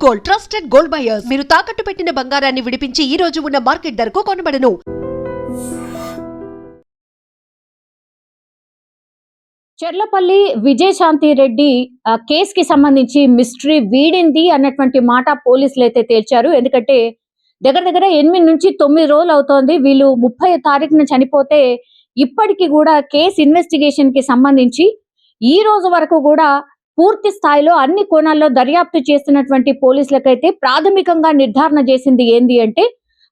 Gold, trusted gold buyers. మీరు తాకట్టు పెట్టిన బంగారాన్ని విడిపించి ఈ రోజు ఉన్న మార్కెట్ ధరకు కొనబడను. చెర్లపల్లి విజయశాంతి రెడ్డి కేసుకి సంబంధించి మిస్టరీ వీడింది అన్నటువంటి మాట పోలీసులు అయితే తేల్చారు. ఎందుకంటే దగ్గర 8 నుంచి 9 రోజులు అవుతోంది. వీళ్ళు 30 తారీఖున చనిపోతే ఇప్పటికీ కూడా కేసు ఇన్వెస్టిగేషన్ కి సంబంధించి ఈ రోజు వరకు కూడా పూర్తి స్థాయిలో అన్ని కోణాల్లో దర్యాప్తు చేస్తున్నటువంటి పోలీసులకైతే ప్రాథమికంగా నిర్ధారణ చేసింది ఏంది అంటే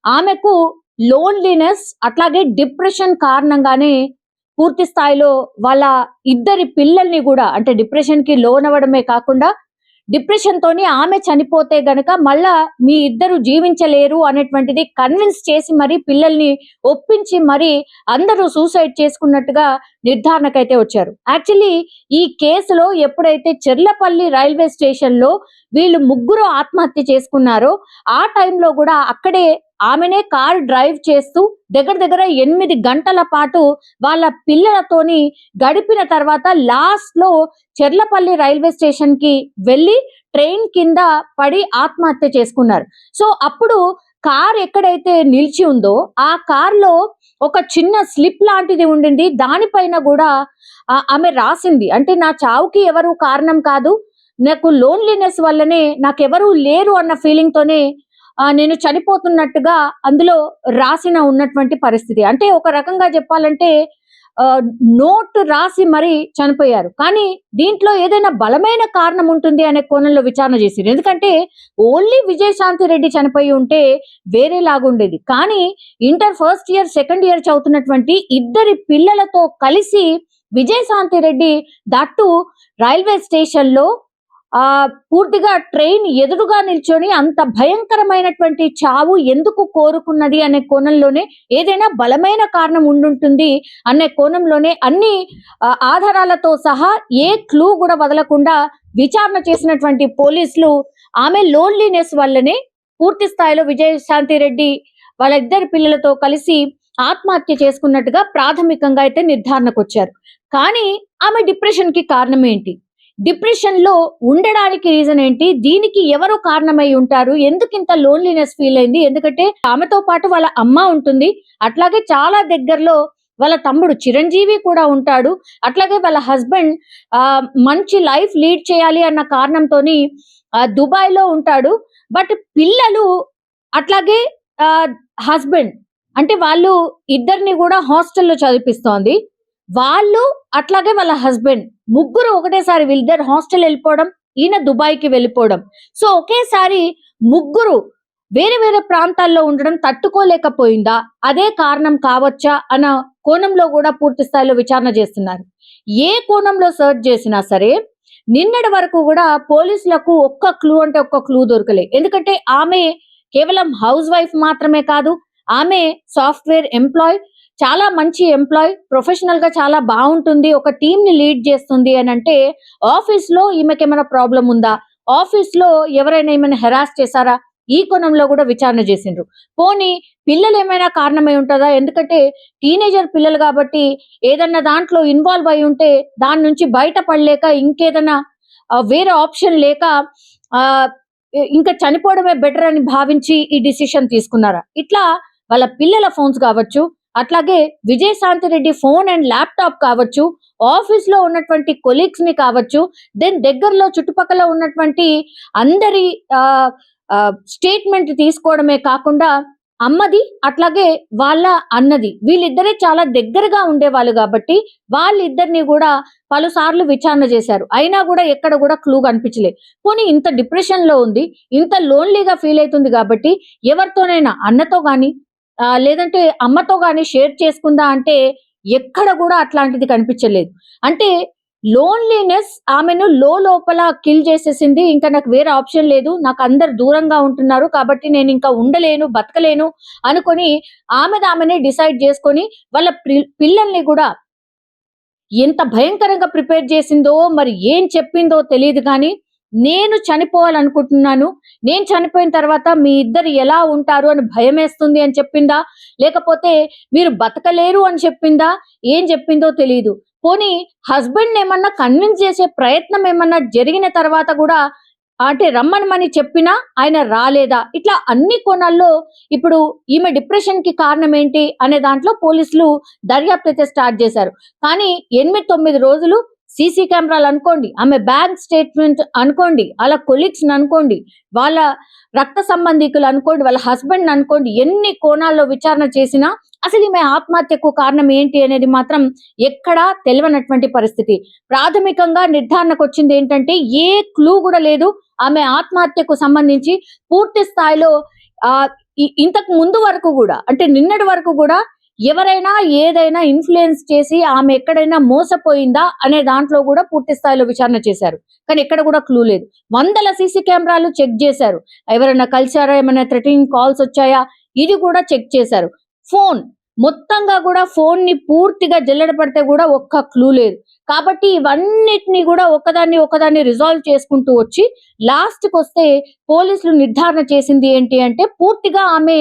ఆమెకు లోన్లీనెస్ అట్లాగే డిప్రెషన్ కారణంగానే పూర్తి స్థాయిలో వాళ్ళ ఇద్దరి పిల్లల్ని కూడా అంటే డిప్రెషన్ కి లోన్ అవ్వడమే కాకుండా డిప్రెషన్ తోని ఆమె చనిపోతే గనక మళ్ళా మీ ఇద్దరు జీవించలేరు అనేటువంటిది కన్విన్స్ చేసి మరి పిల్లల్ని ఒప్పించి మరి అందరూ సూసైడ్ చేసుకున్నట్టుగా నిర్ధారణకైతే వచ్చారు. యాక్చువల్లీ ఈ కేసులో ఎప్పుడైతే చెర్లపల్లి రైల్వే స్టేషన్ లో వీళ్ళు ముగ్గురు ఆత్మహత్య చేసుకున్నారో ఆ టైంలో కూడా అక్కడే ఆమెనే కార్ డ్రైవ్ చేస్తూ దగ్గర 8 గంటల పాటు వాళ్ళ పిల్లలతోని గడిపిన తర్వాత లాస్ట్ లో చెర్లపల్లి రైల్వే స్టేషన్ కి వెళ్ళి ట్రైన్ కింద పడి ఆత్మహత్య చేసుకున్నారు. సో అప్పుడు కార్ ఎక్కడైతే నిలిచి ఉందో ఆ కార్ లో ఒక చిన్న స్లిప్ లాంటిది ఉండింది. దానిపైన కూడా ఆమె రాసింది అంటే నా చావుకి ఎవరు కారణం కాదు, నాకు లోన్లీనెస్ వల్లనే నాకెవరూ లేరు అన్న ఫీలింగ్ తోనే నేను చనిపోతున్నట్టుగా అందులో రాసిన ఉన్నటువంటి పరిస్థితి. అంటే ఒక రకంగా చెప్పాలంటే నోట్ రాసి మరి చనిపోయారు. కానీ దీంట్లో ఏదైనా బలమైన కారణం ఉంటుంది అనే కోణంలో విచారణ చేశారు. ఎందుకంటే ఓన్లీ విజయశాంతి రెడ్డి చనిపోయి ఉంటే వేరేలాగుండేది. కానీ inter first year second year చదువుతున్నటువంటి ఇద్దరి పిల్లలతో కలిసి Vijayashanti Reddy that railway station లో పూర్తిగా ట్రైన్ ఎదురుగా నిల్చొని అంత భయంకరమైనటువంటి చావు ఎందుకు కోరుకున్నది అనే కోణంలోనే ఏదైనా బలమైన కారణం ఉండుంటుంది అనే కోణంలోనే అన్ని ఆధారాలతో సహా ఏ క్లూ కూడా వదలకుండా విచారణ చేసినటువంటి పోలీసులు ఆమె లోన్లీనెస్ వల్లనే పూర్తి స్థాయిలో విజయశాంతి రెడ్డి వాళ్ళ ఇద్దరు పిల్లలతో కలిసి ఆత్మహత్య చేసుకున్నట్టుగా ప్రాథమికంగా అయితే నిర్ధారణకు వచ్చారు. కానీ ఆమె డిప్రెషన్ కి కారణం ఏంటి, డిప్రెషన్ లో ఉండడానికి రీజన్ ఏంటి, దీనికి ఎవరు కారణమై ఉంటారు, ఎందుకు ఇంత లోన్లీనెస్ ఫీల్ అయింది, ఎందుకంటే ఆమెతో పాటు వాళ్ళ అమ్మ ఉంటుంది, అట్లాగే చాలా దగ్గరలో వాళ్ళ తమ్ముడు చిరంజీవి కూడా ఉంటాడు, అట్లాగే వాళ్ళ హస్బెండ్ మంచి లైఫ్ లీడ్ చేయాలి అన్న కారణంతోని దుబాయ్ లో ఉంటాడు. బట్ పిల్లలు అట్లాగే హస్బెండ్ అంటే వాళ్ళు ఇద్దరిని కూడా హాస్టల్లో చదివిస్తోంది. వాళ్ళు అట్లాగే వాళ్ళ హస్బెండ్ ముగ్గురు ఒకటేసారి వీళ్ళిద్దరు హాస్టల్ వెళ్ళిపోవడం, ఈయన దుబాయ్కి వెళ్ళిపోవడం. సో ఒకేసారి ముగ్గురు వేరే ప్రాంతాల్లో ఉండడం తట్టుకోలేకపోయిందా, అదే కారణం కావచ్చా అన్న కోణంలో కూడా పూర్తి స్థాయిలో విచారణ చేస్తున్నారు. ఏ కోణంలో సర్చ్ చేసినా సరే నిన్నటి వరకు కూడా పోలీసులకు ఒక్క క్లూ దొరకలే. ఎందుకంటే ఆమె కేవలం హౌస్ వైఫ్ మాత్రమే కాదు, ఆమె సాఫ్ట్వేర్ ఎంప్లాయ్, చాలా మంచి ఎంప్లాయ్, ప్రొఫెషనల్ గా చాలా బాగుంటుంది, ఒక టీమ్ ని లీడ్ చేస్తుంది అని అంటే ఆఫీస్ లో ఈమెకి ఏమైనా ప్రాబ్లం ఉందా, ఆఫీస్ లో ఎవరైనా ఏమైనా హెరాస్ చేశారా, ఈ కోణంలో కూడా విచారణ చేసిండ్రు. పోనీ పిల్లలు ఏమైనా కారణమై ఉంటుందా, ఎందుకంటే టీనేజర్ పిల్లలు కాబట్టి ఏదన్నా దాంట్లో ఇన్వాల్వ్ అయి ఉంటే దాని నుంచి బయటపడలేక ఇంకేదైనా వేరే ఆప్షన్ లేక ఇంకా చనిపోవడమే బెటర్ అని భావించి ఈ డిసిషన్ తీసుకున్నారా, ఇట్లా వాళ్ళ పిల్లల ఫోన్స్ కావచ్చు, అట్లాగే Vijayashanti Reddy phone and laptop కావచ్చు, ఆఫీస్ లో ఉన్నటువంటి కొలీగ్స్ ని కావచ్చు, దెన్ దగ్గరలో చుట్టుపక్కల ఉన్నటువంటి అందరి స్టేట్మెంట్ తీసుకోవడమే కాకుండా అమ్మది అట్లాగే వాళ్ళ అన్నది వీళ్ళిద్దరే చాలా దగ్గరగా ఉండేవాళ్ళు కాబట్టి వాళ్ళిద్దరిని కూడా పలుసార్లు విచారణ చేశారు. అయినా కూడా ఎక్కడ కూడా క్లూ కనిపించలేదు. పోనీ ఇంత డిప్రెషన్ లో ఉంది, ఇంత లోన్లీగా ఫీల్ అవుతుంది కాబట్టి ఎవరితోనైనా అన్నతో గాని లేదంటే అమ్మతో గాని షేర్ చేసుకుందా అంటే ఎక్కడ కూడా అట్లాంటిది కనిపించలేదు. అంటే లోన్లీనెస్ ఆమెను లోపల కిల్ చేసేసింది. ఇంకా నాకు వేరే ఆప్షన్ లేదు, నాకు అందరు దూరంగా ఉంటున్నారు కాబట్టి నేను ఇంకా ఉండలేను, బతకలేను అనుకొని ఆమెనే డిసైడ్ చేసుకొని వాళ్ళ పిల్లల్ని కూడా ఎంత భయంకరంగా ప్రిపేర్ చేసిందో మరి ఏం చెప్పిందో తెలియదు. కానీ నేను చనిపోవాలనుకుంటున్నాను, నేను చనిపోయిన తర్వాత మీ ఇద్దరు ఎలా ఉంటారు అని భయం వేస్తుంది అని చెప్పిందా, లేకపోతే మీరు బతకలేరు అని చెప్పిందా, ఏం చెప్పిందో తెలియదు. పోనీ హస్బెండ్ ఏమన్నా కన్విన్స్ చేసే ప్రయత్నం ఏమన్నా జరిగిన తర్వాత కూడా అంటే రమ్మనమని చెప్పినా ఆయన రాలేదా? ఇట్లా అన్ని కోణాల్లో ఇప్పుడు ఈమె డిప్రెషన్‌కి కారణం ఏంటి అనే దాంట్లో పోలీసులు దర్యాప్తు అయితే స్టార్ట్ చేశారు. కానీ 8, 9 రోజులు సీసీ కెమెరాలు అనుకోండి, ఆమె బ్యాంక్ స్టేట్మెంట్ అనుకోండి, వాళ్ళ కొలీగ్స్‌ని అనుకోండి, వాళ్ళ రక్త సంబంధికులు అనుకోండి, వాళ్ళ హస్బెండ్‌ని అనుకోండి, ఎన్ని కోణాల్లో విచారణ చేసినా అసలు ఈమె ఆత్మహత్యకు కారణం ఏంటి అనేది మాత్రం ఎక్కడా తెలవనటువంటి పరిస్థితి. ప్రాథమికంగా నిర్ధారణకు వచ్చింది ఏంటంటే ఏ క్లూ కూడా లేదు. ఆమె ఆత్మహత్యకు సంబంధించి పూర్తి స్థాయిలో ఇంతకు ముందు వరకు కూడా అంటే నిన్నటి వరకు కూడా ఎవరైనా ఏదైనా ఇన్ఫ్లుయెన్స్ చేసి ఆమె ఎక్కడైనా మోసపోయిందా అనే దాంట్లో కూడా పూర్తి స్థాయిలో విచారణ చేశారు. కానీ ఎక్కడ కూడా క్లూ లేదు. వందల సీసీ కెమెరాలు చెక్ చేశారు. ఎవరైనా కలిసారా, ఏమైనా థ్రెటనింగ్ కాల్స్ వచ్చాయా, ఇది కూడా చెక్ చేశారు. ఫోన్ మొత్తంగా కూడా ఫోన్ ని పూర్తిగా జల్లెడ పడితే కూడా ఒక్క క్లూ లేదు. కాబట్టి ఇవన్నిటిని కూడా ఒకదాన్ని రిజాల్వ్ చేసుకుంటూ వచ్చి లాస్ట్ కి వస్తే పోలీసులు నిర్ధారణ చేసింది ఏంటి అంటే పూర్తిగా ఆమె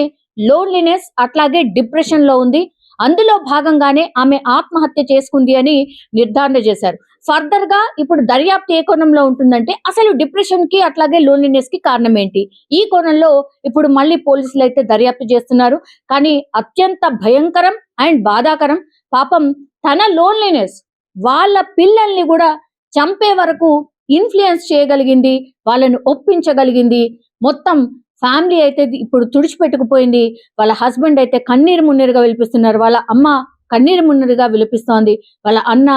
లోన్లీనెస్ అట్లాగే డిప్రెషన్ లో ఉంది. అందులో భాగంగానే ఆమె ఆత్మహత్య చేసుకుంది అని నిర్ధారణ చేశారు. ఫర్దర్ గా ఇప్పుడు దర్యాప్తు ఏ కోణంలో ఉంటుందంటే అసలు డిప్రెషన్ కి అట్లాగే లోన్లీనెస్ కి కారణం ఏంటి, ఈ కోణంలో ఇప్పుడు మళ్ళీ పోలీసులు అయితే దర్యాప్తు చేస్తున్నారు. కానీ అత్యంత భయంకరం అండ్ బాధాకరం, పాపం తన లోన్లీనెస్ వాళ్ళ పిల్లల్ని కూడా చంపే వరకు ఇన్ఫ్లుయెన్స్ చేయగలిగింది, వాళ్ళని ఒప్పించగలిగింది. మొత్తం ఫ్యామిలీ అయితే ఇప్పుడు తుడిచిపెట్టుకుపోయింది. వాళ్ళ హస్బెండ్ అయితే కన్నీరు మున్నీరుగా విలిపిస్తున్నారు, వాళ్ళ అమ్మ కన్నీరు మున్నీరుగా విలిపిస్తోంది, వాళ్ళ అన్న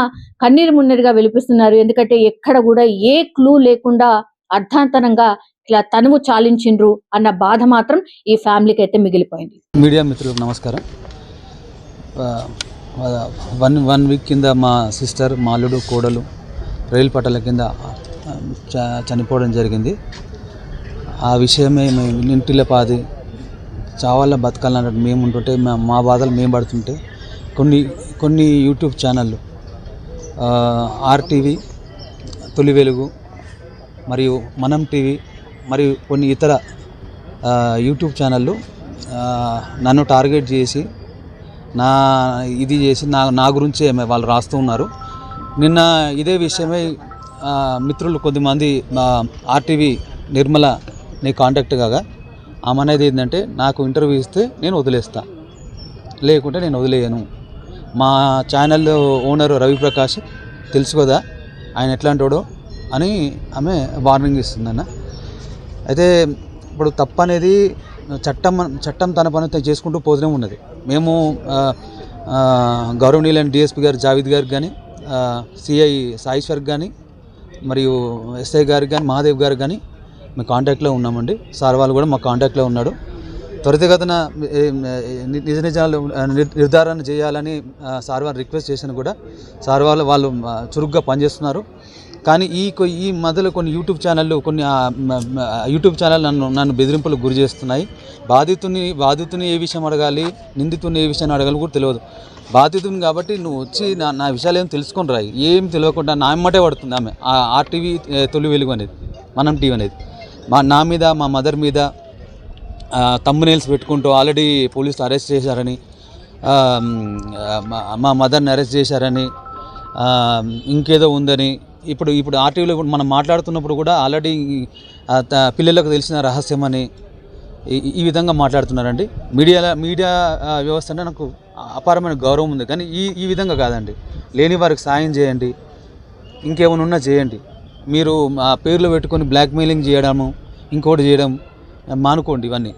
కన్నీరు మున్నీరుగా విలిపిస్తున్నారు. ఎందుకంటే ఎక్కడ కూడా ఏ క్లూ లేకుండా అర్ధాంతరంగా ఇట్లా తనువు చాలించిండ్రు అన్న బాధ మాత్రం ఈ ఫ్యామిలీకి అయితే మిగిలిపోయింది. మీడియా మిత్రులకు నమస్కారం. వన్ వీక్ కింద మా సిస్టర్, మా అల్లుడు, కోడలు రైలు పట్టాల కింద చనిపోవడం జరిగింది. ఆ విషయమే మేము ఇంటిలో పాది చావాల బతకాలన్నట్టు మేము ఉంటుంటే మా బాధలు మేము పడుతుంటే కొన్ని యూట్యూబ్ ఛానళ్ళు ఆర్టీవీ, తొలి వెలుగు మరియు మనం టీవీ మరియు కొన్ని ఇతర యూట్యూబ్ ఛానళ్ళు నన్ను టార్గెట్ చేసి నా గురించే వాళ్ళు రాస్తూ ఉన్నారు. నిన్న ఇదే విషయమై మిత్రులు కొద్దిమంది ఆర్టీవీ నిర్మల నీ కాంటాక్ట్ కాగా ఆమె అనేది ఏంటంటే నాకు ఇంటర్వ్యూ ఇస్తే నేను వదిలేస్తా, లేకుంటే నేను వదిలేయను. మా ఛానల్ ఓనర్ రవిప్రకాష్ తెలుసు కదా ఆయన ఎట్లాంటోడో అని ఆమె వార్నింగ్ ఇస్తుందన్న. అయితే ఇప్పుడు తప్పు అనేది చట్టం తన పని చేసుకుంటూ పోతూనే ఉన్నది. మేము గౌరవనీయులైన డిఎస్పీ గారు జావేద్ గారికి కానీ, సిఐ సాయిశ్వర్కి కానీ, మరియు ఎస్ఐ గారికి కానీ, మహాదేవ్ గారికి కానీ మేము కాంటాక్ట్లో ఉన్నామండి. సార్ వాళ్ళు కూడా మా కాంటాక్ట్లో ఉన్నాడు. త్వరితగతిన నిజ నిజాలు నిర్ధారణ చేయాలని సార్ వాళ్ళు రిక్వెస్ట్ చేసిన కూడా సార్ వాళ్ళు చురుగ్గా పనిచేస్తున్నారు. కానీ ఈ మధ్యలో కొన్ని యూట్యూబ్ ఛానల్ నన్ను బెదిరింపులకు గురి చేస్తున్నాయి. బాధితుని ఏ విషయం అడగాలి, నిందితుని ఏ విషయాన్ని అడగాలి కూడా తెలియదు. బాధితుని కాబట్టి నువ్వు వచ్చి నా విషయాలు ఏం తెలుసుకొని రాయి, ఏం తెలియకుండా నా అమ్మటే పడుతుంది ఆమె. ఆర్టీవీ తొలి వెలుగు అనేది, మనం టీవీ అనేది నా మీద, మా మదర్ మీద థంబ్నెయిల్స్ పెట్టుకుంటూ ఆల్రెడీ పోలీసులు అరెస్ట్ చేశారని, మా మదర్ని అరెస్ట్ చేశారని, ఇంకేదో ఉందని ఇప్పుడు ఆర్టీవీలో మనం మాట్లాడుతున్నప్పుడు కూడా ఆల్రెడీ పిల్లలకు తెలిసిన రహస్యం అని ఈ విధంగా మాట్లాడుతున్నారండి. మీడియా వ్యవస్థ అంటే నాకు అపారమైన గౌరవం ఉంది. కానీ ఈ విధంగా కాదండి. లేని వారికి సాయం చేయండి, ఇంకేమైనా ఉన్నా చేయండి. మీరు పేర్లు పెట్టుకొని బ్లాక్మెయిలింగ్ చేయడము, ఇంకోటి చేయడం మానుకోండి. ఇవన్నీ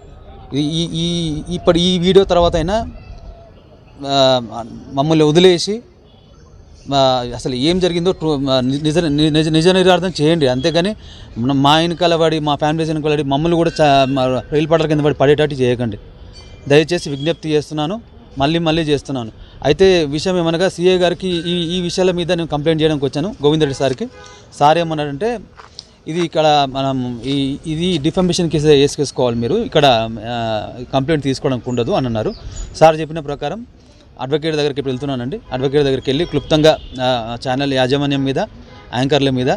ఇప్పుడు ఈ వీడియో తర్వాత అయినా మమ్మల్ని వదిలేసి అసలు ఏం జరిగిందో నిజ నిర్ధారణ చేయండి. అంతేగాని మా వెనకాల పడి, మా ఫ్యామిలీస్ వెనకాల పడి మమ్మల్ని కూడా రైలు పట్టాల కింద పడి పడేటట్టు చేయకండి. దయచేసి విజ్ఞప్తి చేస్తున్నాను, మళ్ళీ చేస్తున్నాను. అయితే విషయం ఏమనగా సిఐ గారికి ఈ విషయాల మీద నేను కంప్లైంట్ చేయడానికి వచ్చాను గోవిందరెడ్డి సార్కి. సార్ ఏమన్నారంటే ఇది ఇక్కడ మనం ఇది డిఫమేషన్ కేసు వేసుకోవాలి, మీరు ఇక్కడ కంప్లైంట్ తీసుకోవడానికి ఉండదు అని అన్నారు. సార్ చెప్పిన ప్రకారం అడ్వకేట్ దగ్గరికి ఇప్పుడు వెళ్తున్నానండి. అడ్వకేట్ దగ్గరికి వెళ్ళి క్లుప్తంగా ఛానల్ యాజమాన్యం మీద, యాంకర్ల మీద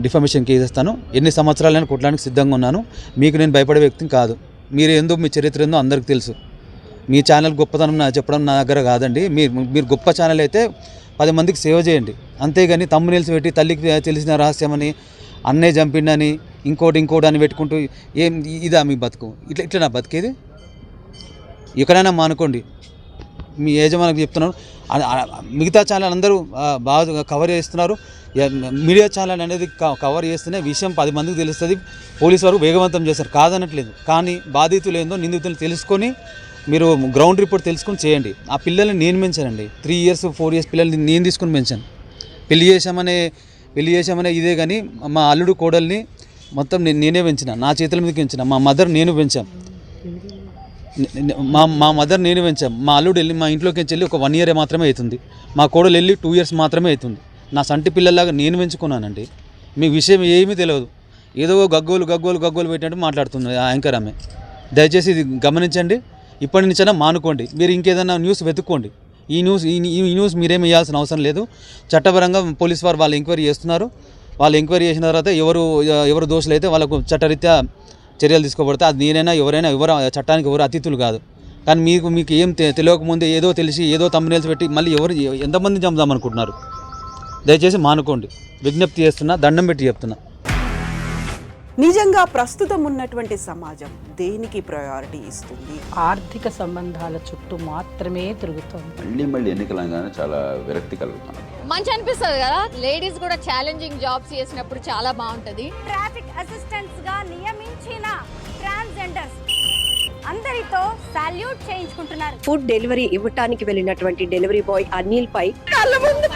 డిఫమేషన్ కేసు ఇస్తాను. ఎన్ని సంవత్సరాలైనా కొట్టడానికి సిద్ధంగా ఉన్నాను. మీకు నేను భయపడే వ్యక్తిని కాదు. మీరు ఏందో, మీ చరిత్ర ఏందో అందరికీ తెలుసు. మీ ఛానల్ గొప్పతనం చెప్పడం నా దగ్గర కాదండి. మీరు గొప్ప ఛానల్ అయితే 10 మందికి సేవ చేయండి. అంతేగాని థంబ్నెయిల్స్ పెట్టి తల్లికి తెలిసిన రహస్యమని అన్నే చంపిండని ఇంకోటి అని పెట్టుకుంటూ ఏం ఇదా మీ బతుకు? ఇట్లా నా బతికేది? ఎక్కడైనా మానుకోండి. మీ యజమానికి చెప్తున్నాను. మిగతా ఛానల్ అందరూ బాగా కవర్ చేస్తున్నారు. మీడియా ఛానల్ అనేది కవర్ చేస్తేనే విషయం 10 మందికి తెలుస్తుంది. పోలీసు వారు వేగవంతం చేస్తారు, కాదనట్లేదు. కానీ బాధితులు ఏందో నిందితులు తెలుసుకొని మీరు గ్రౌండ్ రిపోర్ట్ తెలుసుకొని చేయండి. ఆ పిల్లల్ని నేను పెంచానండి. 3 years 4 years పిల్లల్ని నేను తీసుకొని పెంచాను. పెళ్లి చేసామనే ఇదే కానీ మా అల్లుడు కోడల్ని మొత్తం నేనే పెంచిన, నా చేతుల మీదకి పెంచిన. మా మదర్ నేను పెంచాం, మా మదర్ నేను పెంచాం. మా అల్లుడు వెళ్ళి మా ఇంట్లోకి వెళ్ళి ఒక 1 year మాత్రమే అవుతుంది. మా కోడలు వెళ్ళి 2 years మాత్రమే అవుతుంది. నా సంటి పిల్లల్లాగా నేను పెంచుకున్నానండి. మీకు విషయం ఏమీ తెలియదు. ఏదో గగ్గోలు పెట్టినట్టు మాట్లాడుతుంది ఆ యాంకర్ ఆమె. దయచేసి ఇది గమనించండి. ఇప్పటి నుంచైనా మానుకోండి. మీరు ఇంకేదైనా న్యూస్ వెతుక్కోండి. ఈ న్యూస్ మీరేమి ఇవ్వాల్సిన అవసరం లేదు. చట్టపరంగా పోలీసు వారు వాళ్ళు ఎంక్వైరీ చేస్తున్నారు. వాళ్ళు ఎంక్వైరీ చేసిన తర్వాత ఎవరు దోషులు అయితే వాళ్ళకు చట్టరీత్యా చర్యలు తీసుకోబడతాయి. అది నేనైనా ఎవరైనా చట్టానికి ఎవరు అతిథులు కాదు. కానీ మీకు ఏం తెలియకముందే ఏదో తెలిసి ఏదో తమ్మునేల్స్ పెట్టి మళ్ళీ ఎంతమంది చంపుదామనుకుంటున్నారు? దయచేసి మానుకోండి. విజ్ఞప్తి చేస్తున్నా, దండం పెట్టి చెప్తున్నా. నిజంగా ప్రస్తుతం ఉన్నటువంటి సమాజం దేనికి ప్రయారిటీ ఇస్తుంది? ఆర్థిక సంబంధాల చుట్టూ మాత్రమే తిరుగుతుంది. మళ్ళీ ఎన్నికలు అనగానే చాలా విరక్తి కలుగుతాను. మంచి అనిపిస్తుంది కదా, లేడీస్ కూడా ఛాలెంజింగ్ జాబ్స్ చేసినప్పుడు చాలా బాగుంటది. ట్రాఫిక్ అసిస్టెంట్స్ గా నియమించిన ట్రాన్స్జెండర్స్ అందరితో సాల్యూట్ చేయించుకుంటున్నారు. ఫుడ్ డెలివరీ ఇవ్వటానికి వెళ్ళినటువంటి డెలివరీ బాయ్ అనిల్ పై కళ్ళ ముందు